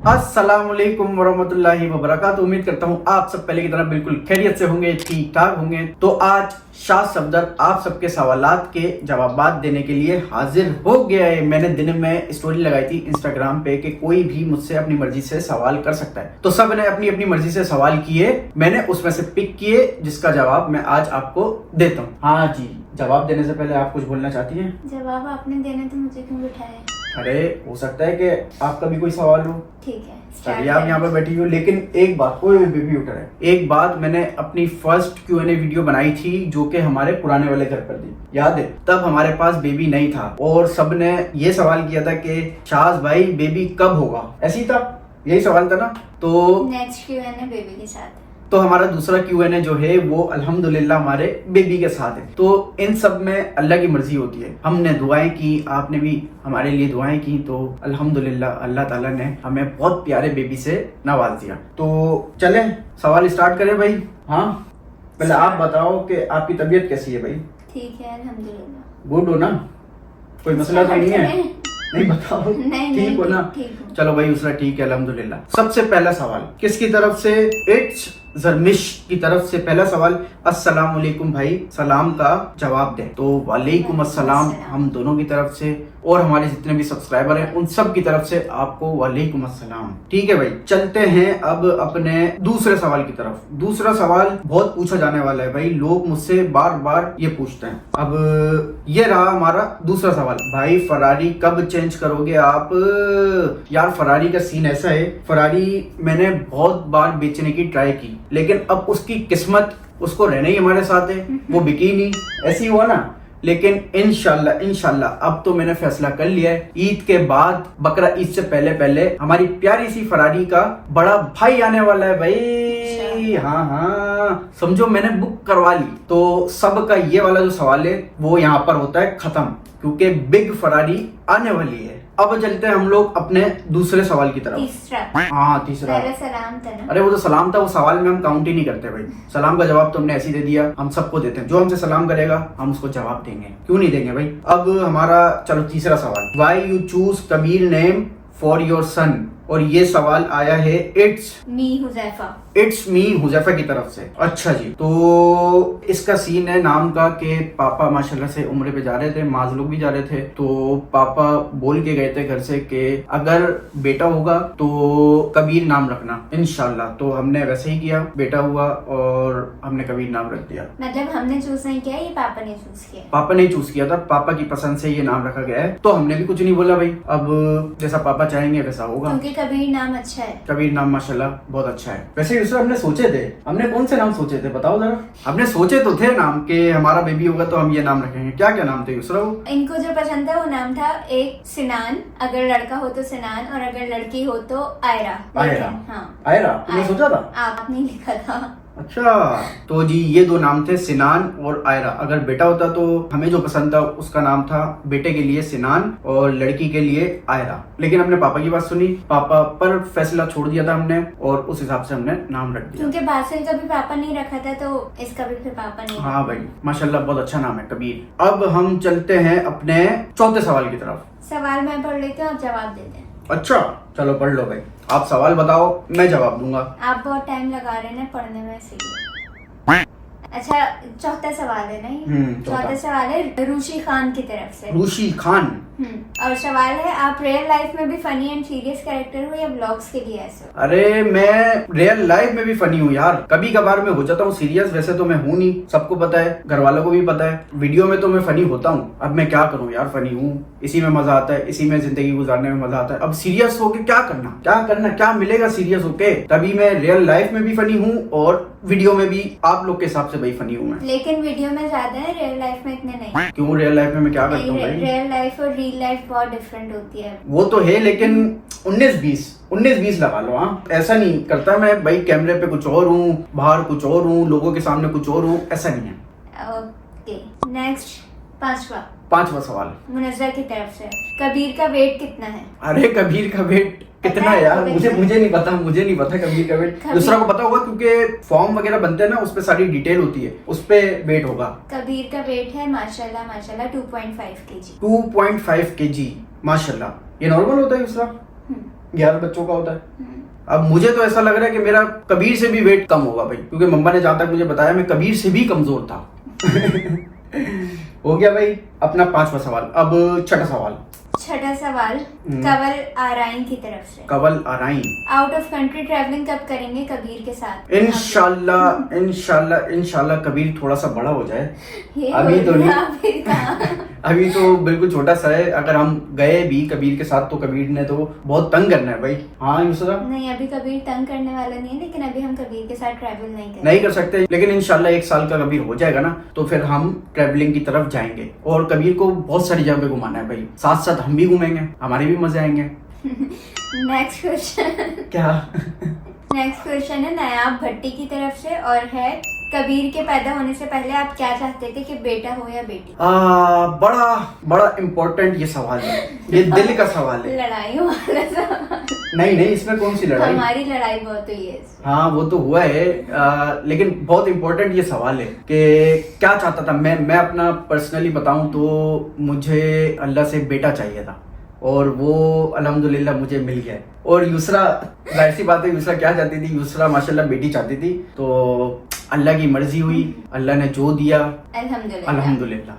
अस्सलामुअलैकुम वरहमतुल्लाहि वबरकातुहू। उम्मीद करता हूँ आप सब पहले की तरह बिल्कुल खैरियत से होंगे, ठीक ठाक होंगे। तो आज शाह सफदर आप सबके सवालात के जवाबात देने के लिए हाजिर हो गया है। मैंने दिन में स्टोरी लगाई थी इंस्टाग्राम पे कि कोई भी मुझसे अपनी मर्जी से सवाल कर सकता है, तो सब ने अपनी अपनी मर्जी से सवाल किए, मैंने उसमें से पिक किए जिसका जवाब मैं आज आपको देता हूँ। हाँ जी, जवाब देने से पहले आप कुछ बोलना चाहती हैं? जवाब आपने देना तो मुझे क्यों बिठाया? अरे हो सकता है कि आपका भी कोई सवाल हो। ठीक है, चलिए आप यहाँ पर बैठी हो, लेकिन एक बात, कोई बेबी उठा है, एक बात मैंने अपनी फर्स्ट Q&A वीडियो बनाई थी जो कि हमारे पुराने वाले घर पर थी, याद है? तब हमारे पास बेबी नहीं था और सबने ये सवाल किया था कि शाज भाई बेबी कब होगा, ऐसी था, यही सवाल था ना। तो नेक्स्ट Q&A बेबी के साथ। तो हमारा दूसरा Q&A जो है वो अल्हम्दुलिल्लाह हमारे बेबी के साथ है। तो इन सब में अल्लाह की मर्जी होती है। हमने दुआएं की, आपने भी हमारे लिए दुआएं की, तो अल्हम्दुलिल्लाह अल्लाह ताला ने हमें बहुत प्यारे बेबी से नवाज दिया। तो चलें सवाल स्टार्ट करें भाई। हाँ, पहले आप बताओ कि आपकी तबीयत कैसी है भाई? ठीक है अल्हम्दुलिल्लाह। गुड हो ना? कोई मसला तो नहीं है? नहीं बताओ। ठीक हो ना? चलो भाई दूसरा ठीक है अल्हम्दुलिल्लाह। सबसे पहला सवाल किसकी तरफ से? इट्स जरमिश की तरफ से पहला सवाल, अस्सलाम वालेकुम भाई, सलाम का जवाब दे। तो वालेकुम अस्सलाम हम दोनों की तरफ से और हमारे जितने भी सब्सक्राइबर हैं उन सब की तरफ से आपको वालेकुम अस्सलाम। ठीक है भाई, चलते हैं अब अपने दूसरे सवाल की तरफ। दूसरा सवाल बहुत पूछा जाने वाला है भाई, लोग मुझसे बार बार ये पूछते हैं। अब ये रहा हमारा दूसरा सवाल, भाई फरारी कब चेंज करोगे आप? यार फरारी का सीन ऐसा है, फरारी मैंने बहुत बार बेचने की ट्राई की, लेकिन अब उसकी किस्मत, उसको रहना ही हमारे साथ है, वो बिकी नहीं, ऐसी हुआ ना। लेकिन इंशाल्लाह अब तो मैंने फैसला कर लिया है, ईद के बाद, बकरा ईद से पहले पहले हमारी प्यारी सी फरारी का बड़ा भाई आने वाला है भाई। हाँ हाँ, समझो मैंने बुक करवा ली। तो सबका ये वाला जो सवाल है वो यहाँ पर होता है खत्म, क्योंकि बिग फरारी आने वाली है। अब चलते हैं हम लोग अपने दूसरे सवाल की तरफ। तीसरा। हाँ तीसरा। पहले सलाम था ना? अरे वो तो सलाम था, वो सवाल में हम काउंट ही नहीं करते भाई। सलाम का जवाब तो हमने ऐसे ही दे दिया, हम सबको देते हैं, जो हमसे सलाम करेगा हम उसको जवाब देंगे, क्यों नहीं देंगे भाई। अब हमारा चलो तीसरा सवाल, why you choose Kabir name for your son? और ये सवाल आया है इट्स मी हुजैफा की तरफ से। अच्छा जी, तो इसका सीन है नाम का कि पापा माशाल्लाह से उम्रे पे जा रहे थे, माज लोग भी जा रहे थे, तो पापा बोल के गए थे घर से कि अगर बेटा होगा तो कबीर नाम रखना इंशाल्लाह। तो हमने वैसे ही किया, बेटा हुआ और हमने कबीर नाम रख दिया। मतलब हमने चूज नहीं किया, ये पापा ने चूज किया? पापा ने चूज किया था, पापा की पसंद से ये नाम रखा गया है, तो हमने भी कुछ नहीं बोला भाई। अब जैसा पापा चाहेंगे वैसा होगा, क्योंकि कबीर नाम अच्छा है। कबीर नाम माशाल्लाह बहुत अच्छा है। वैसे यूसुफ हमने सोचे थे, हमने कौन से नाम सोचे थे बताओ जरा? हमने सोचे तो थे नाम कि हमारा बेबी होगा तो हम ये नाम रखेंगे। क्या क्या नाम थे यूसुफ? इनको जो पसंद था वो नाम था, एक सिनान, अगर लड़का हो तो सिनान, और अगर लड़की हो तो आयरा। हाँ आयरा तुमने सोचा था? आपने लिखा था। अच्छा, तो जी ये दो नाम थे, सिनान और आयरा। अगर बेटा होता तो हमें जो पसंद था उसका नाम था, बेटे के लिए सिनान और लड़की के लिए आयरा। लेकिन हमने पापा की बात सुनी, पापा पर फैसला छोड़ दिया था हमने और उस हिसाब से हमने नाम रख दिया। क्योंकि बासिल का भी पापा नहीं रखा था तो इसका भी फिर पापा नहीं। हाँ भाई माशाल्लाह बहुत अच्छा नाम है कबीर। अब हम चलते हैं अपने चौथे सवाल की तरफ। सवाल मैं पढ़ लेती हूँ, आप जवाब दे दें। अच्छा चलो पढ़ लो भाई, आप सवाल बताओ मैं जवाब दूंगा। आप बहुत टाइम लगा रहे हैं पढ़ने में इसीलिए। अच्छा चौथा सवाल है ना? चौथा सवाल है रूशी खान की तरफ से। रूशी खान। और सवाल है, आप रियल लाइफ में भी फनी एंड सीरियस कैरेक्टर हो या ब्लॉग्स के लिए ऐसे? अरे मैं रियल लाइफ में भी फनी हूँ यार, कभी कभार मैं हो जाता हूँ सीरियस, वैसे तो मैं हूँ नहीं, सबको पता है, घर वालों को भी पता है। वीडियो में तो मैं फनी होता हूँ, अब मैं क्या करूँ यार, फनी हूँ, इसी में मजा आता है, इसी में जिंदगी गुजारने में मजा आता है। अब सीरियस होके क्या करना, क्या मिलेगा सीरियस होके? तभी मैं रियल लाइफ में भी फनी हूँ और वीडियो में भी आप लोग के हिसाब से भाई फनी हूँ मैं। लेकिन वीडियो में ज्यादा है, रियल लाइफ में इतने नहीं। क्यों? रियल लाइफ में मैं क्या करता हूँ? रियल लाइफ और रियल लाइफ बहुत डिफरेंट होती है। वो तो है, लेकिन 19-20 लगा लो। हाँ ऐसा नहीं करता मैं भाई, कैमरे पे कुछ और हूँ, बाहर कुछ और हूँ, लोगों के सामने कुछ और हूँ, ऐसा नहीं है। ओके नेक्स्ट, पांचवा सवाल मुनज़्ज़ा की तरफ से, कबीर का वेट कितना है? अरे कबीर का वेट कितना है यार, मुझे नहीं पता कबीर का वेट। दूसरा को पता होगा क्योंकि फॉर्म वगैरह बनते हैं ना, उस पे सारी डिटेल होती है, उस पे वेट होगा। कबीर का वेट है माशाल्लाह 2.5 kg। 2.5 kg माशाल्लाह। ये नॉर्मल होता है दूसरा? 11 बच्चों का होता है। अब मुझे तो ऐसा लग रहा है कि मेरा कबीर से भी वेट कम होगा भाई, क्योंकि मम्मा ने जहां तक मुझे बताया मैं कबीर से भी कमजोर था। हो गया भाई अपना 5वां सवाल। अब छठा सवाल। छठा सवाल कवल आराइन की तरफ से। कवल आराइन। आउट ऑफ कंट्री ट्रैवलिंग कब करेंगे कबीर के साथ? इंशाल्लाह इंशाल्लाह इंशाल्लाह कबीर थोड़ा सा बड़ा हो जाए, ये अभी तो हो गया, नहीं। फिर कहाँ? अभी तो बिल्कुल छोटा सा है। अगर हम गए भी कबीर के साथ तो कबीर ने तो बहुत तंग करना है भाई। हाँ यूसरा, नहीं अभी कबीर तंग करने वाला नहीं है, लेकिन अभी हम कबीर के साथ ट्रैवल नहीं नहीं कर सकते, लेकिन इंशाल्लाह 1 साल का कबीर हो जाएगा ना तो फिर हम ट्रैवलिंग की तरफ जाएंगे और कबीर को बहुत सारी जगह पे घुमाना है भाई। साथ साथ हम भी घूमेंगे, हमारे भी मजे आएंगे। Next question. क्या? नेक्स्ट क्वेश्चन है नायाब भट्टी की तरफ से और है कबीर के पैदा होने से पहले आप क्या चाहते थे कि बेटा हो या बेटी? बड़ा इम्पोर्टेंट ये सवाल है, ये दिल का सवाल है। लड़ाइयों वाला सवाल। नहीं इसमें कौन सी लड़ाई? हमारी लड़ाई बहुत हुई है इसमें। हाँ वो तो हुआ है, लेकिन बहुत इम्पोर्टेंट ये सवाल है कि क्या चाहता था मैं अपना पर्सनली बताऊं तो मुझे अल्लाह से बेटा चाहिए था और वो अल्हम्दुलिल्लाह मुझे मिल गया है। और यूसरा, जाहिर सी बात है यूसरा क्या चाहती थी? यूसरा माशाल्लाह बेटी चाहती थी, तो अल्लाह की मर्जी हुई, अल्लाह ने जो दिया अल्हम्दुलिल्लाह।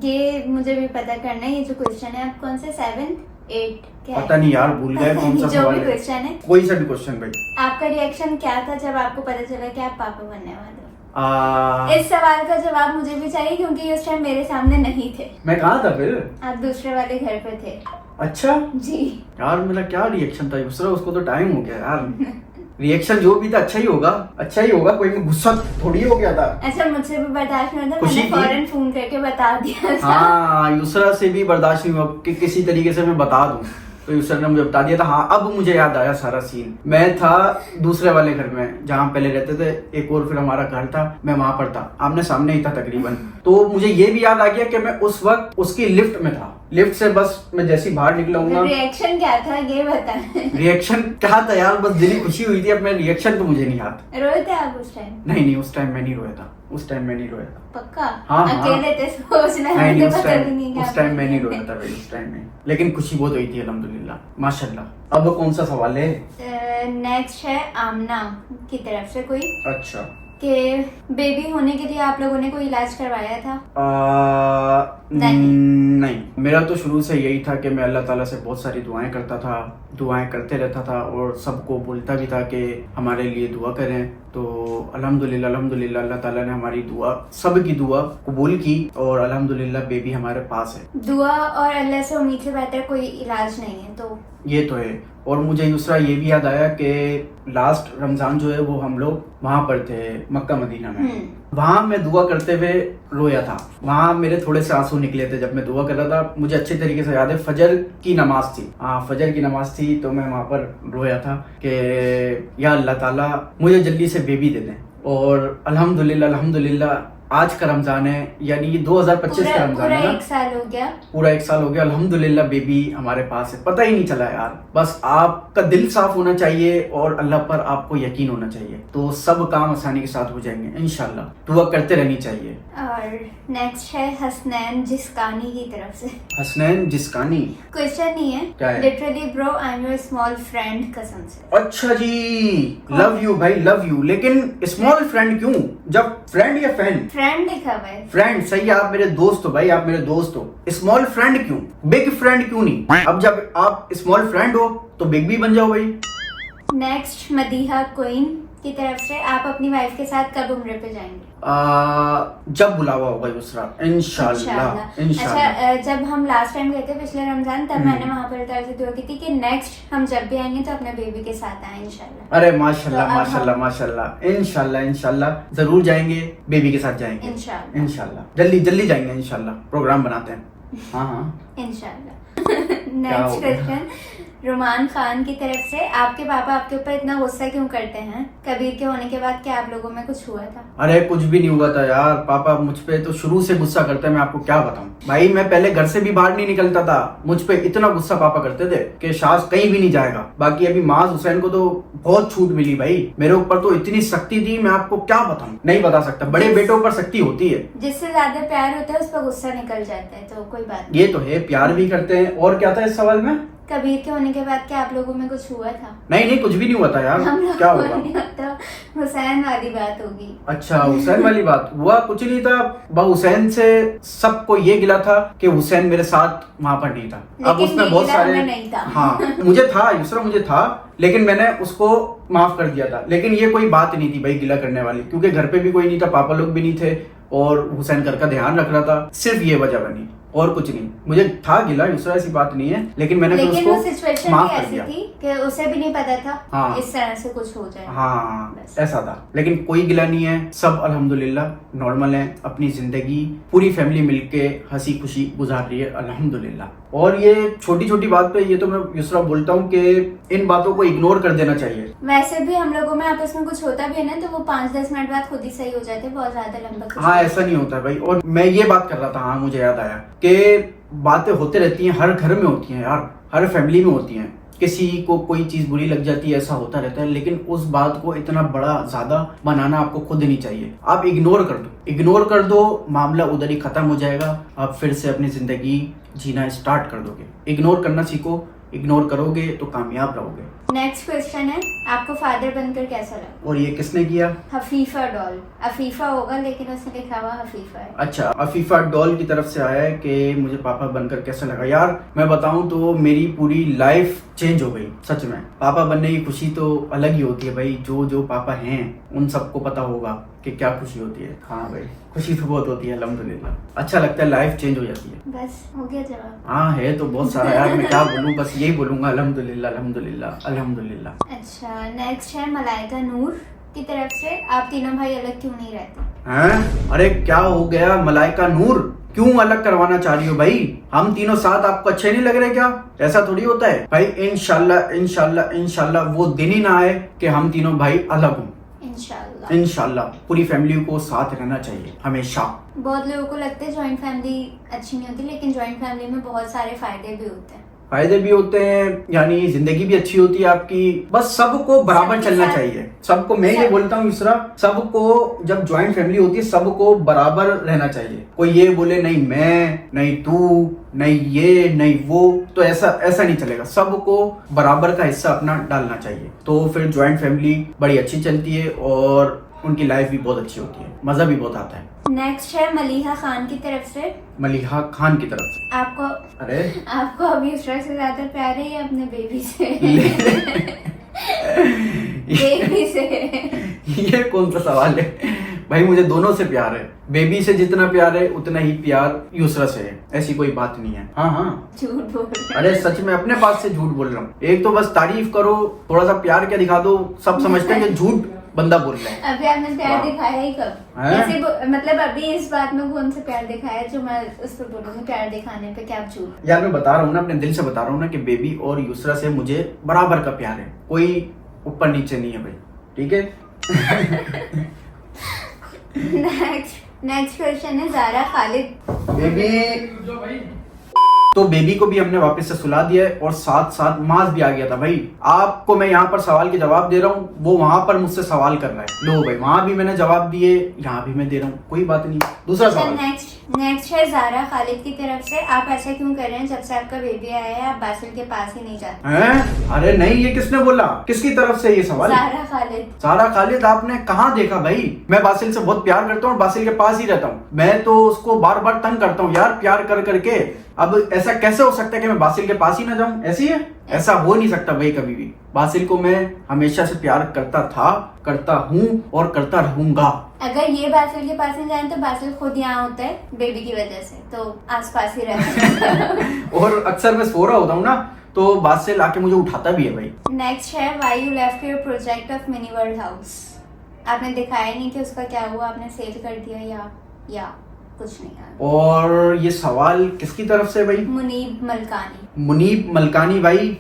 ये मुझे भी पता करना है, ये जो क्वेश्चन है आप कौन से 7, 8 क्या पता नहीं यार, भूल गए कौन सा जो सवाल भी है। क्वेश्चन है, कोई सा भी क्वेश्चन भाई। आपका रिएक्शन क्या था जब आपको पता चला कि आप पापा बनने वाले हो? इस सवाल का जवाब मुझे भी चाहिए क्योंकि उस टाइम मेरे सामने नहीं थे। मैं कहाँ था फिर? आप दूसरे वाले घर पे थे। अच्छा जी यार, मेरा क्या रिएक्शन था दूसरा? उसको तो टाइम हो गया यार। रिएक्शन जो भी था अच्छा ही होगा, अच्छा ही होगा, कोई में गुस्सा थोड़ी हो गया था। अच्छा मुझसे भी बर्दाश्त नहीं होता, खुशी मैंने फौरन फोन करके बता दिया था। हाँ यूसरा से भी बर्दाश्त नहीं हुआ कि किसी तरीके से मैं बता दूं, तो यूसरा ने मुझे बता दिया था। हाँ अब मुझे याद आया सारा सीन। मैं था दूसरे वाले घर में जहाँ पहले रहते थे, एक और फिर हमारा घर था, मैं वहां पर था, आमने सामने ही था तकरीबन। तो मुझे ये भी याद आ गया कि मैं उस वक्त उसकी लिफ्ट में था। लिफ्ट से बस मैं जैसे ही बाहर निकला, रिएक्शन क्या था ये बताएं। रिएक्शन क्या था यार, बस दिली खुशी हुई थी। अब मैं रिएक्शन तो मुझे नहीं याद। रोए थे आप उस टाइम? नहीं उस टाइम मैं नहीं रोया था, उस टाइम मैं नहीं रोया था। पक्का? हाँ अकेले थे सोचना है, नहीं मुझे पता भी नहीं उस टाइम मैं नहीं रोया था भाई, उस टाइम में, लेकिन खुशी बहुत हुई थी अल्हम्दुलिल्लाह माशाल्लाह। अब कौन सा सवाल है? नेक्स्ट है आमना की तरफ से कोई अच्छा कि बेबी होने के लिए आप लोगों ने कोई इलाज करवाया था? नहीं मेरा तो शुरू से यही था कि मैं अल्लाह ताला से बहुत सारी दुआएं करता था, दुआएं करते रहता था और सबको बोलता भी था कि हमारे लिए दुआ करें। तो अल्हम्दुलिल्लाह अल्लाह ताला ने हमारी दुआ, सबकी दुआ कबूल की और अल्हम्दुलिल्लाह बेबी हमारे पास है। दुआ और अल्लाह से उम्मीद से बेहतर कोई इलाज नहीं है, तो ये तो है। और मुझे दूसरा ये भी याद आया कि लास्ट रमजान जो है वो हम लोग वहाँ पर थे मक्का मदीना में, वहाँ मैं दुआ करते हुए रोया था। वहाँ मेरे थोड़े से आंसू निकले थे जब मैं दुआ कर रहा था। मुझे अच्छे तरीके से याद है, फजर की नमाज थी, हाँ फजर की नमाज थी, तो मैं वहाँ पर रोया था कि या अल्लाह ताला मुझे जल्दी से बेबी दे दें। और अल्हम्दुलिल्लाह आज का रमजान है, यानी ये 2025 का रमजान है ना, 1 साल हो गया, पूरा 1 साल हो गया। अल्हम्दुलिल्लाह बेबी हमारे पास है, पता ही नहीं चला यार। बस आपका दिल साफ होना चाहिए और अल्लाह पर आपको यकीन होना चाहिए, तो सब काम आसानी के साथ हो जाएंगे इंशाल्लाह। दुआ करते रहनी चाहिए। और नेक्स्ट है हसनैन जिस्कानी की तरफ से। हसनैन जिस्कानी क्वेश्चन नहीं है, क्या है? Literally bro I am your small friend कसम से। अच्छा जी, लव यू भाई लव यू, लेकिन स्मॉल फ्रेंड क्यों? जब फ्रेंड या फैन? फ्रेंड लिखा हुआ है। फ्रेंड सही है, आप मेरे दोस्त हो भाई, आप मेरे दोस्त हो। स्मॉल फ्रेंड क्यों? बिग फ्रेंड क्यों नहीं? अब जब आप स्मॉल फ्रेंड हो तो बिग भी बन जाओ भाई। नेक्स्ट मदीहा क्वीन की तरफ से, आप अपनी वाइफ के साथ कब उम्र पे जाएंगे? जब बुलावा होगा दूसरा इंशाल्लाह। अच्छा जब हम लास्ट टाइम गए थे पिछले रमजान, तब मैंने वहाँ पर तरह से दुआ की थी कि नेक्स्ट हम जब भी आएंगे तो अपने बेबी के साथ आए इंशाल्लाह। अरे माशाल्लाह माशाल्लाह माशाल्लाह, इंशाल्लाह जरूर जाएंगे, बेबी के साथ जाएंगे इंशाल्लाह। जल्दी जाएंगे इंशाल्लाह, प्रोग्राम बनाते हैं। हाँ इंशाल्लाह। नेक्स्ट क्वेश्चन रुमान खान की तरफ से, आपके पापा आपके ऊपर इतना गुस्सा क्यों करते हैं? कबीर के होने के बाद क्या आप लोगों में कुछ हुआ था? अरे कुछ भी नहीं हुआ था यार, पापा मुझ पे तो शुरू से गुस्सा करते हैं। मैं आपको क्या बताऊं भाई, मैं पहले घर से भी बाहर नहीं निकलता था, मुझ पे इतना गुस्सा पापा करते थे कि शाज कहीं भी नहीं जाएगा। बाकी अभी माज हुसैन को तो बहुत छूट मिली भाई, मेरे ऊपर तो इतनी सख्ती थी, मैं आपको क्या बताऊं, नहीं बता सकता। बड़े बेटों पर सख्ती होती है, जिससे ज्यादा प्यार होता है उस पर गुस्सा निकल जाता है, तो कोई बात ये तो है, प्यार भी करते हैं। और क्या था इस सवाल में? कबीर के होने के बाद क्या आप लोगों में कुछ हुआ था? नहीं कुछ भी नहीं हुआ था यार। हम लोग क्या को होगा? नहीं होता, हुसैन वाली बात होगी। अच्छा हुसैन वाली बात हुआ, कुछ नहीं था। हुसैन से सबको ये गिला था कि हुसैन मेरे साथ वहां पर नहीं था। अब लेकिन उसमें ये बहुत गिला सारे हमें नहीं था। हाँ मुझे था युसरा, मुझे था, लेकिन मैंने उसको माफ कर दिया था। लेकिन ये कोई बात नहीं थी भाई गिला करने वाली, क्योंकि घर पे भी कोई नहीं था, पापा लोग भी नहीं थे और हुसैन घर का ध्यान रख रहा था। सिर्फ ये वजह बनी और कुछ नहीं। मुझे था गिला युसरा, ऐसी बात नहीं है, लेकिन मैंने फिर लेकिन वो उसको सिचुएशन माफ भी कर ऐसी दिया। थी कि उसे भी नहीं पता था हाँ। इस तरह से कुछ हो जाए। हाँ बस। ऐसा था, लेकिन कोई गिला नहीं है, सब अल्हम्दुलिल्लाह नॉर्मल है, अपनी जिंदगी पूरी फैमिली मिलके हंसी खुशी गुजार रही है अल्हम्दुलिल्लाह। और ये छोटी छोटी बात पे ये तो मैं युसरा बोलता हूँ कि इन बातों को इग्नोर कर देना चाहिए। वैसे भी हम लोगों में आपस में कुछ होता भी है ना, तो वो 5-10 मिनट बाद खुद ही सही हो जाते हैं, बहुत ज्यादा लंबा कुछ हाँ नहीं। ऐसा नहीं होता भाई। और मैं ये बात कर रहा था, हाँ मुझे याद आया कि बातें होते रहती हैं, हर घर में होती हैं यार, हर फैमिली में होती हैं। किसी को कोई चीज बुरी लग जाती है, ऐसा होता रहता है, लेकिन उस बात को इतना बड़ा ज्यादा बनाना आपको खुद नहीं चाहिए। आप इग्नोर कर दो, मामला उधर ही खत्म हो जाएगा। आप फिर से अपनी जिंदगी जीना स्टार्ट कर दोगे। इग्नोर करना सीखो, इग्नोर करोगे तो कामयाब रहोगे। नेक्स्ट क्वेश्चन है, आपको फादर बनकर कैसा लगा? और ये किसने किया? हफीफा डॉल। अफीफा होगा लेकिन उसने लिखा हुआ हफीफा है। अच्छा अफीफा डॉल की तरफ से आया है कि मुझे पापा बनकर कैसा लगा। यार मैं बताऊं तो मेरी पूरी लाइफ चेंज हो गई सच में। पापा बनने की खुशी तो अलग ही होती है भाई। जो पापा हैं उन सबको पता होगा कि क्या खुशी होती है। हाँ भाई खुशी तो बहुत होती है अल्हम्दुलिल्लाह। अच्छा लगता है, लाइफ चेंज हो जाती है। बस हो गया जवाब। हाँ है तो बहुत सारा यार, मैं क्या बोलूँ, बस यही बोलूंगा अल्हम्दुलिल्लाह अल्हम्दुलिल्लाह अल्हम्दुलिल्लाह। अच्छा नेक्स्ट है मलाइका नूर की तरफ से, आप तीनों भाई अलग क्यों नहीं रहते? हैं? अरे क्या हो गया मलाइका नूर, क्यों अलग करवाना चाह रही हो भाई? हम तीनों साथ आपको अच्छे नहीं लग रहे क्या? ऐसा थोड़ी होता है भाई। इंशाल्लाह वो दिन ही ना आए कि हम तीनों भाई अलग हों। इंशाल्लाह पूरी फैमिली को साथ रहना चाहिए हमेशा। बहुत लोगों को लगता है ज्वाइंट फैमिली अच्छी नहीं होती, लेकिन ज्वाइंट फैमिली में बहुत सारे फायदे भी होते हैं। फायदे भी होते हैं, यानी जिंदगी भी अच्छी होती है आपकी। बस सबको बराबर चलना चाहिए। सबको मैं ये बोलता हूँ इसरा, सबको जब ज्वाइंट फैमिली होती है सबको बराबर रहना चाहिए। कोई ये बोले नहीं मैं, नहीं तू, नहीं ये, नहीं वो, तो ऐसा नहीं चलेगा। सबको बराबर का हिस्सा अपना डालना चाहिए, तो फिर ज्वाइंट फैमिली बड़ी अच्छी चलती है और उनकी लाइफ भी बहुत अच्छी होती है, मजा भी बहुत आता है। नेक्स्ट है मलीहा खान की तरफ से। मलीहा खान की तरफ से आपको अभी उसरा से ज्यादा प्यार है या अपने बेबी से? बेबी से। ये कौन सा सवाल है भाई? मुझे दोनों से प्यार है। बेबी से जितना प्यार है उतना ही प्यार युसरा से है, ऐसी कोई बात नहीं है। हाँ झूठ बोल रहे हैं। अरे सच में अपने पास से झूठ बोल रहा हूँ। एक तो बस तारीफ करो, थोड़ा सा प्यार क्या दिखा दो, सब समझते हैं कि झूठ बंदा बोल रहा है। अभी आपने प्यार दिखाया ही कब? मतलब अभी इस बात में कौन सा प्यार दिखाया जो मैं उस पर बोलूंगी प्यार दिखाने पे? क्या आप झूठ? यार मैं बता रहा हूँ ना, अपने दिल से बता रहा हूँ ना कि बेबी और युसरा से मुझे बराबर का प्यार है, कोई ऊपर नीचे नहीं है भाई, ठीक है। नेक्स्ट क्वेश्चन है ज़ारा खालिद। बेबी तो बेबी को भी हमने वापस से सुला दिया है और साथ साथ मास भी आ गया था भाई। आपको मैं यहाँ पर सवाल के जवाब दे रहा हूँ, वो वहां पर मुझसे सवाल कर रहा है। लो भाई वहां भी मैंने जवाब दिए, यहाँ भी मैं दे रहा हूँ, कोई बात नहीं। दूसरा सवाल नेक्स्ट है ज़ारा खालिद की तरफ से, आप ऐसा क्यों कर रहे हैं? जब से आपका बेबी आया है आप बासिल के पास ही नहीं जाते हैं? अरे नहीं, ये किसने बोला? किसकी तरफ से ये सवाल? ज़ारा खालिद आपने कहाँ देखा भाई? मैं बासिल से बहुत प्यार करता हूँ, बासिल के पास ही रहता हूँ। मैं तो उसको बार बार तंग करता हूँ यार, प्यार कर करके। अब ऐसा कैसे हो सकता है कि मैं बासिल के पास ही ना जाऊं? ऐसी है? ऐसा हो नहीं सकता भाई कभी भी। बासिल को मैं हमेशा से प्यार करता था, करता हूँ और करता रहूंगा। अगर ये बासिल के पास नहीं जाए तो बासिल खुद यहाँ होता है बेबी की वजह से, तो आसपास ही रहता है। और अक्सर मैं सो रहा होता हूँ ना, तो बासिल आके मुझे उठाता भी है भाई। नेक्स्ट है why you left your project of mini world house. आपने दिखाया नहीं कि उसका क्या हुआ, आपने सेल कर दिया या कुछ नहीं है। और ये सवाल किसकी तरफ से भाई? मुनीब मलकानी। मुनीब मलकानी भाई,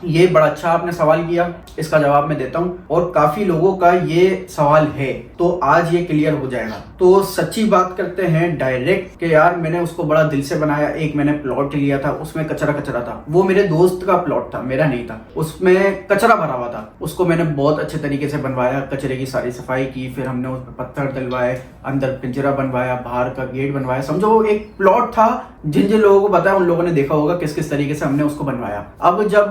ये बड़ा अच्छा आपने सवाल किया, इसका जवाब मैं देता हूँ और काफी लोगों का ये सवाल है, तो आज ये क्लियर हो जाएगा। तो सच्ची बात करते हैं डायरेक्ट कि यार मैंने उसको बड़ा दिल से बनाया। एक मैंने प्लॉट लिया था, उसमें कचरा कचरा था, वो मेरे दोस्त का प्लॉट था, मेरा नहीं था, उसमें कचरा भरा हुआ था, उसको मैंने बहुत अच्छे तरीके से बनवाया, कचरे की सारी सफाई की, फिर हमने उस पर पत्थर डलवाए, अंदर पिंजरा बनवाया, बाहर का गेट बनवाया। समझो एक प्लॉट था, जिन जिन लोगों को पता है उन लोगों ने देखा होगा किस किस तरीके से हमने उसको बनवाया। अब जब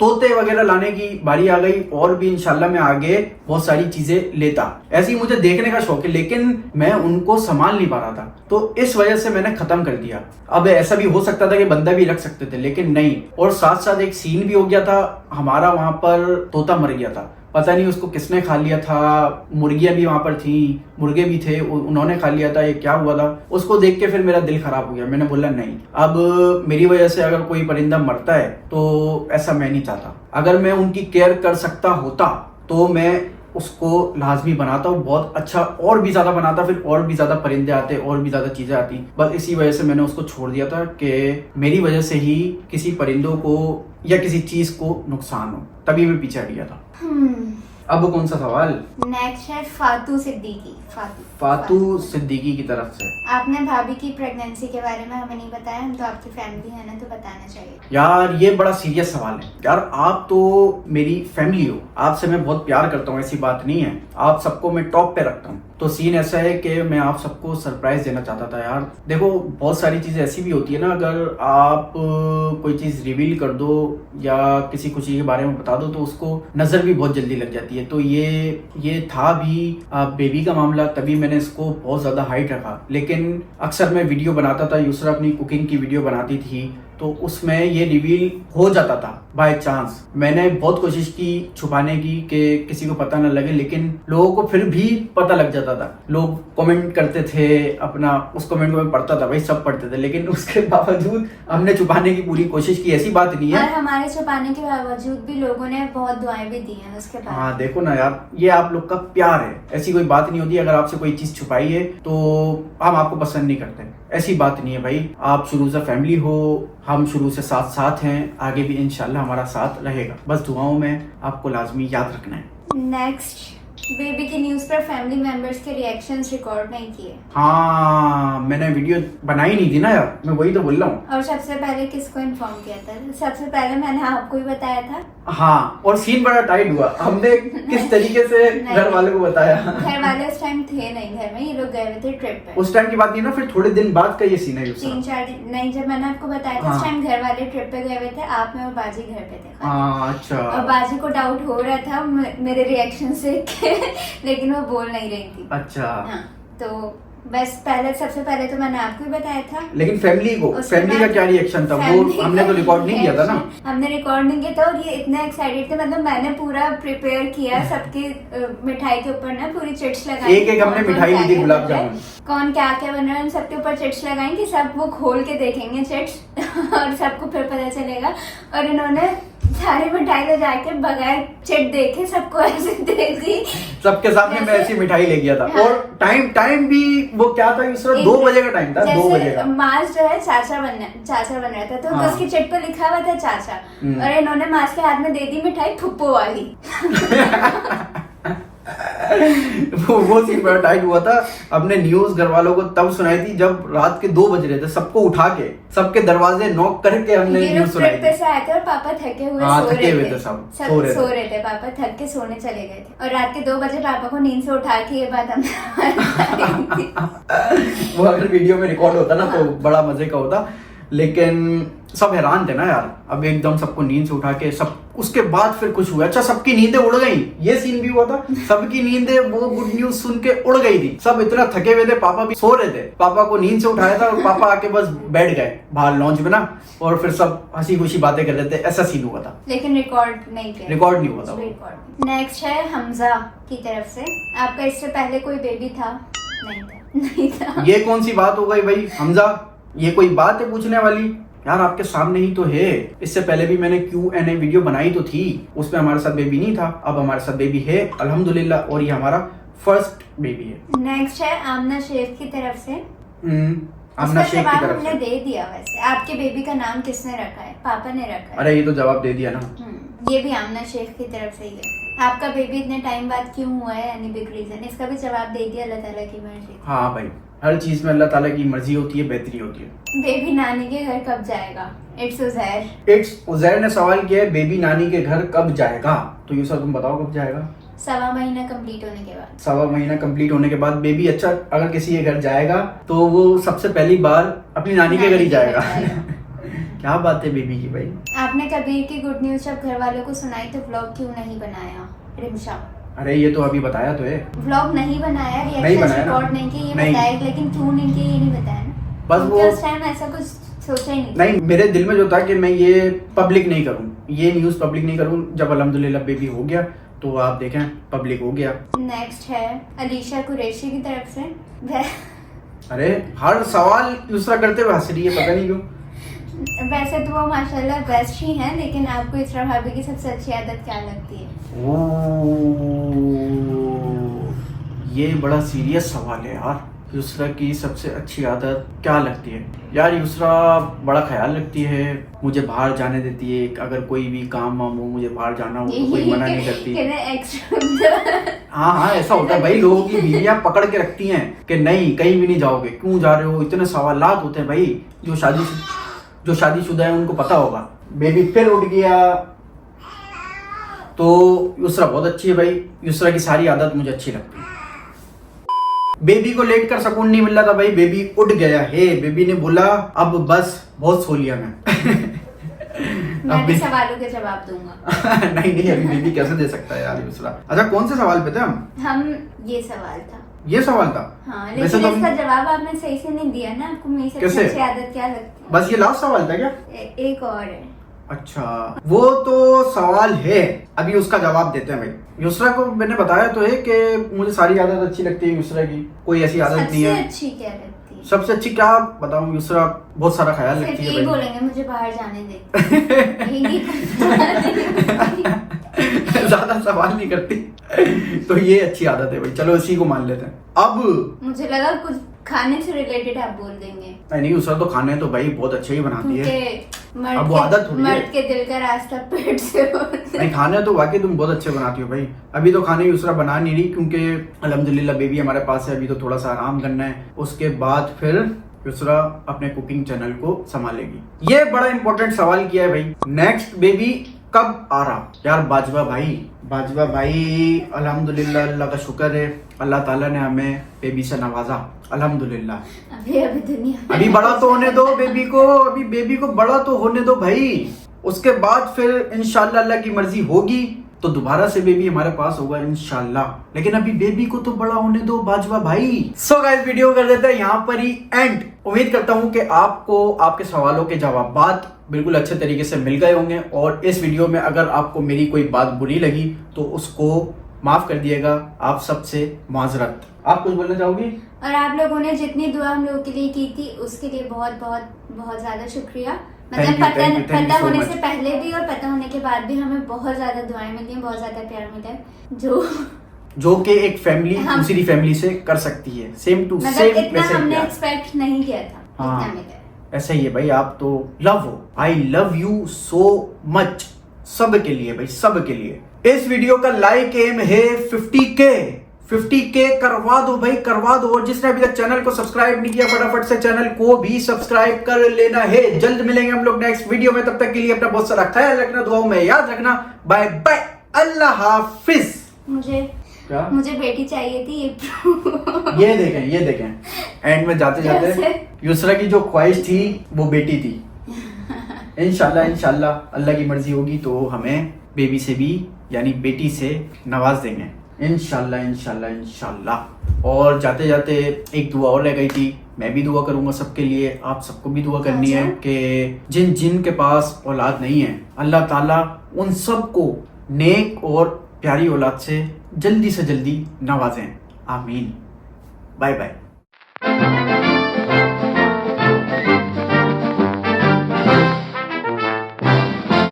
तोते वगैरह लाने की बारी आ गई, और भी इंशाल्लाह मैं आगे बहुत सारी चीजें लेता, ऐसे ही मुझे देखने का शौक है, लेकिन मैं उनको संभाल नहीं पा रहा था, तो इस वजह से मैंने खत्म कर दिया। अब ऐसा भी हो सकता था कि बंदा भी रख सकते थे, लेकिन नहीं। और साथ साथ एक सीन भी हो गया था हमारा, वहां पर तोता मर गया था, पता नहीं उसको किसने खा लिया था, मुर्गियां भी वहां पर थी, मुर्गे भी थे, उन्होंने खा लिया था, ये क्या हुआ था। उसको देख के फिर मेरा दिल खराब हो गया, मैंने बोला नहीं, अब मेरी वजह से अगर कोई परिंदा मरता है तो ऐसा मैं नहीं चाहता। अगर मैं उनकी केयर कर सकता होता तो मैं उसको लाजमी बनाता हूँ, बहुत अच्छा और भी ज्यादा बनाता, फिर और भी ज्यादा परिंदे आते, और भी ज्यादा चीजें आती। बस इसी वजह से मैंने उसको छोड़ दिया था कि मेरी वजह से ही किसी परिंदों को या किसी चीज को नुकसान हो, तभी मैं पीछे हट गया था। अब कौन सा सवाल? नेक्स्ट है फातू सिद्दीकी। फातू सिद्दीकी की तरफ से। आपने भाभी की प्रेगनेंसी के बारे में हमें नहीं बताया, हम तो आपकी फैमिली है ना, तो बताना चाहिए। यार ये बड़ा सीरियस सवाल है यार, आप तो मेरी फैमिली हो, आपसे मैं बहुत प्यार करता हूँ, ऐसी बात नहीं है, आप सबको मैं टॉप पे रखता हूँ। तो सीन ऐसा है कि मैं आप सबको सरप्राइज देना चाहता था यार। देखो बहुत सारी चीजें ऐसी भी होती है ना, अगर आप कोई चीज रिवील कर दो या किसी खुशी के बारे में बता दो तो उसको नजर भी बहुत जल्दी लग जाती है। तो ये था भी बेबी का मामला, तभी मैंने इसको बहुत ज्यादा हाइट रखा। लेकिन अक्सर मैं वीडियो बनाता था, यूसरा अपनी कुकिंग की वीडियो बनाती थी, तो उसमें ये रिवील हो जाता था बाय चांस। मैंने बहुत कोशिश की छुपाने की कि किसी को पता न लगे, लेकिन लोगों को फिर भी पता लग जाता था। लोग कमेंट करते थे अपना, उस कमेंट को मैं पढ़ता था, भाई सब पढ़ते थे, लेकिन उसके बावजूद हमने छुपाने की पूरी कोशिश की, ऐसी बात नहीं है। और हमारे छुपाने के बावजूद भी लोगों ने बहुत दुआएं भी दी हैं उसके बाद। हाँ देखो ना यार, ये आप लोग का प्यार है, ऐसी कोई बात नहीं होती। अगर आपसे कोई चीज छुपाई है तो हम आपको पसंद नहीं करते, ऐसी बात नहीं है भाई। आप शुरू से फैमिली हो, हम शुरू से साथ साथ हैं, आगे भी इंशाल्लाह हमारा साथ रहेगा। बस दुआओं में आपको लाजमी याद रखना है। नेक्स्ट, बेबी की न्यूज पर फैमिली मेंबर्स के रिएक्शंस रिकॉर्ड नहीं किए। हाँ मैंने वीडियो बनाई नहीं थी ना यार, मैं वही तो बोल रहा हूँ। और सबसे पहले किसको इन्फॉर्म किया था? सबसे पहले मैंने आपको ही बताया था। हाँ, और सीन बड़ा टाइट हुआ, हमने किस तरीके से घर वालों को बताया। घर वाले उस टाइम थे नहीं घर में, ये लोग गए हुए थे ट्रिप पे। उस टाइम की बात नहीं ना, फिर थोड़े दिन बाद का ये सीन है। 3-4 दिन नहीं, जब मैंने आपको बताया था उस टाइम घर वाले ट्रिप पे गए हुए थे, आप में और बाजी घर पे थे। अच्छा। और बाजी को डाउट हो रहा था मेरे रिएक्शन से लेकिन वो बोल नहीं रही थी। अच्छा। हाँ, तो बस सबसे पहले तो मैंने आपको ही बताया था। लेकिन फैमिली का क्या रिएक्शन था वो हमने तो रिकॉर्ड नहीं किया था ना। हमने रिकॉर्ड नहीं किया था, और ये इतने एक्साइटेड थे, मतलब मैंने पूरा प्रिपेयर किया सबकी मिठाई के ऊपर ना पूरी चिट्स लगाई। एक हमने मिठाई ली थी, गुलाब जामुन, कौन क्या क्या बन रहा है, सबके ऊपर चिट्स लगाई कि सब वो खोल के देखेंगे चिट्स और सबको फिर पता चलेगा। और इन्होंने सारी मिठाई ले जाके बगैर चिट देखे सबको ऐसे दे दी, सबके सामने मैं ऐसी मिठाई ले गया था। हाँ। और टाइम भी वो क्या था, 2 बजे का टाइम था, 2 बजे का। मास जो है चाचा बन रहा था, तो हाँ। उसकी चिट पे लिखा हुआ था चाचा, और इन्होंने मास के हाथ में दे दी मिठाई फुप्पो वाली। वो सीन बड़ा टाइट हुआ था। हमने न्यूज घर वालों को तब सुनाई थी जब रात के 2 बज रहे थे, सबको उठा के सबके दरवाजे नॉक करके हमने न्यूज सुनाई थी। से आए थे और पापा थके हुए सब सो रहे थे, पापा थक के सोने चले गए थे, और रात के 2 बजे पापा को नींद से उठा के ये बात हमने वो अगर वीडियो में रिकॉर्ड होता ना तो बड़ा मजे का होता, लेकिन सब हैरान थे ना यार। अब एकदम सबको नींद से उठा के सब, उसके बाद फिर कुछ हुआ। अच्छा, सबकी नींदें उड़ गई, ये सीन भी हुआ था। सबकी नींदें वो गुड न्यूज सुन के उड़ गई थी, सब इतना थके हुए थे, पापा भी सो रहे थे, पापा को नींद से उठाया था और पापा आके बस बैठ गए बाहर लॉन्च में ना, और फिर सब हंसी खुशी बातें कर रहे थे, ऐसा सीन हुआ था। लेकिन रिकॉर्ड नहीं हुआ था। नेक्स्ट है हमजा की तरफ से, आपका इससे पहले कोई बेबी था? नहीं था। ये कौन सी बात हो गई भाई हमजा, ये कोई बात है पूछने वाली यार? आपके सामने ही तो है। इससे पहले भी मैंने Q&A वीडियो बनाई तो थी, उसमें हमारे साथ बेबी नहीं था, अब हमारे साथ बेबी है अल्हम्दुलिल्लाह, और ये हमारा फर्स्ट बेबी है। नेक्स्ट है आमना शेख की तरफ से। आमना शेख की तरफ हमने से। दे दिया। वैसे आपके बेबी का नाम किसने रखा है? पापा ने रखा है। अरे ये तो जवाब दे दिया ना। ये भी आमना शेख की तरफ से ही है। आपका बेबी इतने टाइम बाद क्यों हुआ है, एनी बिग रीजन, इसका भी जवाब दे दिया, अल्लाह ताला की मर्जी। हाँ भाई, हर चीज में अल्लाह ताला की मर्जी होती है, बेहतरी होती है। बेबी नानी के घर कब जाएगा? इट्स उजैर। इट्स उजैर ने सवाल किया है, बेबी नानी के घर कब जाएगा? तो यूसर तुम बताओ कब जाएगा? 1.25 महीना कंप्लीट होने के बाद। 1.25 महीना कंप्लीट होने के बाद बेबी, अच्छा अगर किसी के घर जाएगा तो वो सबसे पहली बार अपनी नानी के घर ही जाएगा। क्या बात है बेबी की भाई। आपने कबीर की गुड न्यूज जब घर वालों को सुनाई तो व्लॉग क्यों नहीं बनाया? रिमशा, अरे ये तो अभी बताया तो है। व्लॉग नहीं बनाया, नहीं रिएक्शन बनाया ना। रिकॉर्ड नहीं किए, ये नहीं। बताया, लेकिन क्यों नहीं किए ये नहीं बताया ना। बस क्योंकि वो उस टाइम ऐसा कुछ सोचा ही नहीं। नहीं, मेरे दिल में जो था कि मैं ये पब्लिक नहीं करूं, ये न्यूज पब्लिक नहीं करूं। जब अल्हम्दुलिल्लाह बेबी हो गया तो आप देखें पब्लिक हो गया। नेक्स्ट है अलीशा कुरैशी की तरफ से। अरे हर सवाल दूसरा करते हुए हंस रही है, पता नहीं क्यों। वैसे तो वो माशाल्लाह बेस्ट ही हैं, लेकिन आपको इस्रा भाभी की सबसे अच्छी आदत क्या लगती है? ये बड़ा सीरियस सवाल है यार। यूसरा की सबसे अच्छी आदत क्या लगती है? यार यूसरा बड़ा ख्याल रखती है, मुझे बाहर जाने देती है। अगर कोई भी काम वाम हो, मुझे बाहर जाना हो तो कोई मना नहीं करती। हाँ, ऐसा होता है भाई, लोगों की बीवियां पकड़ के रखती हैं कि नहीं कहीं भी नहीं जाओगे, क्यों जा रहे हो। इतने सवालात होते हैं भाई। जो शादीशुदा है उनको पता होगा। बेबी फिर उठ गया। तो यूसरा बहुत अच्छी है भाई, यूसरा की सारी आदत मुझे अच्छी लगती है। बेबी को लेट कर सुकून नहीं मिल रहा था भाई, बेबी उठ गया है। बेबी ने बोला अब बस बहुत सो लिया मैं भी सवालों के जवाब दूंगा। नहीं अभी बेबी कैसे दे सकता है यार यूसरा। अच्छा कौन से सवाल पे थे हम? ये सवाल था। ये सवाल था। हाँ, लेकिन तो इसका जवाब आपने सही से नहीं दिया ना। आपको मेरी सबसे अच्छी आदत क्या लगती है? बस ये लास्ट सवाल था क्या? एक और है। अच्छा वो तो सवाल है, अभी उसका जवाब देते हैं भाई। यूसरा को मैंने बताया तो है कि मुझे सारी आदत अच्छी लगती है यूसरा की, कोई ऐसी आदत नहीं है। सबसे अच्छी क्या लगती है? सबसे अच्छी क्या बताऊं, यूसरा बहुत सारा ख्याल रखती है भाई। बोलेंगे मुझे बाहर जाने दे। ज्यादा सवाल नहीं करती। तो ये अच्छी आदत है भाई, चलो इसी को मान लेते हैं। अब मुझे लगा कुछ खाने से रिलेटेड आप बोल देंगे। नहीं उसरा तो खाने तो भाई बहुत अच्छे ही बनाती है। अब वो आदत थोड़ी है। मर्द के दिल का रास्ता पेट से होता है। नहीं खाने तो वाकई तुम बहुत अच्छे बनाती हो भाई। अभी तो खाने यूसरा बना नहीं रही क्योंकि अल्हम्दुलिल्लाह बेबी हमारे पास है, अभी तो थोड़ा सा आराम करना है। उसके बाद फिर यूसरा अपने कुकिंग चैनल को संभालेगी। ये बड़ा इंपॉर्टेंट सवाल किया है भाई। नेक्स्ट बेबी कब आ रहा? यार बाजवा भाई अल्हम्दुलिल्लाह, अल्लाह का शुक्र है, अल्लाह ताला ने हमें बेबी से नवाजा अल्हम्दुलिल्लाह। अभी दुनिया अभी बड़ा तो होने दो बेबी को, अभी बेबी को बड़ा तो होने दो भाई। उसके बाद फिर इंशाल्लाह अल्लाह की मर्जी होगी तो दोबारा से बेबी हमारे पास होगा इंशाल्लाह। लेकिन अभी बेबी को तो बड़ा होने दो बाजवा भाई। सो गाइस वीडियो कर देते हैं यहाँ पर ही एंड। उम्मीद करता हूँ कि आपको आपके सवालों के जवाब बिल्कुल अच्छे तरीके से मिल गए होंगे। और इस वीडियो में अगर आपको मेरी कोई बात बुरी लगी तो उसको माफ कर दिएगा। आप सबसे माजरत। आप कुछ बोलना चाहोगी? और आप लोगों ने जितनी दुआ हम लोगों के लिए की थी उसके लिए बहुत बहुत बहुत ज्यादा शुक्रिया। मतलब पता होने से पहले भी और पता होने के बाद भी हमें बहुत ज्यादा दुआएं मिलती हैं, बहुत ज्यादा प्यार मिलता है, जो कि एक फैमिली दूसरी फैमिली से कर सकती है। सेम टू सेम इतना हमने एक्सपेक्ट नहीं किया था। हाँ, ऐसा ही है भाई। आप तो लव हो, I love you so much. सब के लिए भाई, सब के लिए। इस वीडियो का लाइक एम है 50K करवा दो भाई, करवा दो। और जिसने अभी तक चैनल को सब्सक्राइब नहीं किया फटाफट से चैनल को भी सब्सक्राइब कर लेना है। जल्द मिलेंगे हम लोग नेक्स्ट वीडियो में, तब तक के लिए अपना बहुत सारा ख्याल रखना, दुआओं में याद रखना। बाय बाय, अल्लाह हाफिज। मुझे बेटी चाहिए थी। ये देखें एंड में जाते जाते यूसरा की जो ख्वाहिश थी वो बेटी थी। इंशाल्लाह अल्लाह की मर्जी होगी तो हमें बेबी से भी यानी बेटी से नवाज देंगे इंशाल्लाह। और जाते जाते एक दुआ और रह गई थी, मैं भी दुआ करूंगा सबके लिए। आप सबको भी दुआ करनी है कि जिन के पास औलाद नहीं है अल्लाह ताला उन सबको नेक और प्यारी औलाद से जल्दी नवाजें। आमीन। Bye bye.